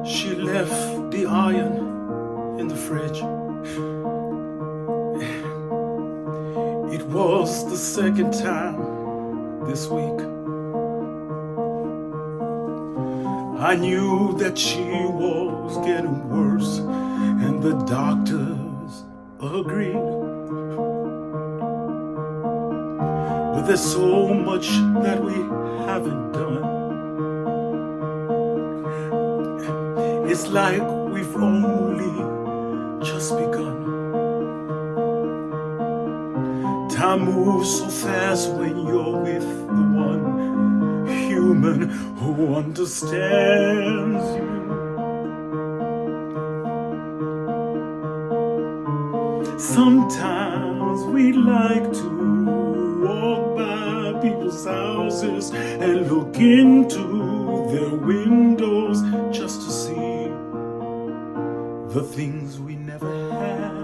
She left the iron in the fridge. It was the second time this week. I knew that she was getting worse, and the doctors agreed. But there's so much that we haven't done. It's like we've only just begun. Time moves so fast when you're with the one human who understands you. Sometimes we like to walk by people's houses and look into their windows just to see the things we never have.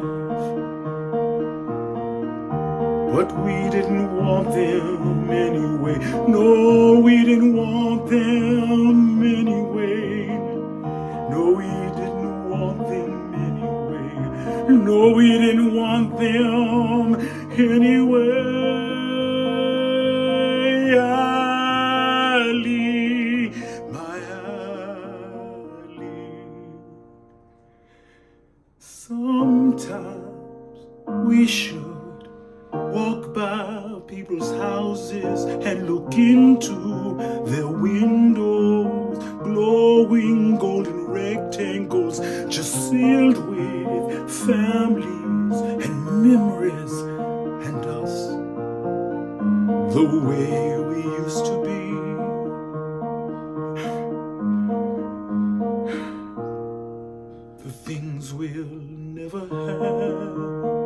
But we didn't want them anyway. No, we didn't want them anyway. No, we didn't want them anyway. No, we didn't want them anyway. Ali, my Ali. Sometimes we should walk by people's houses and look into their windows, glowing golden rectangles just filled with families and memories and us, the way we used to be. The things we'll never have.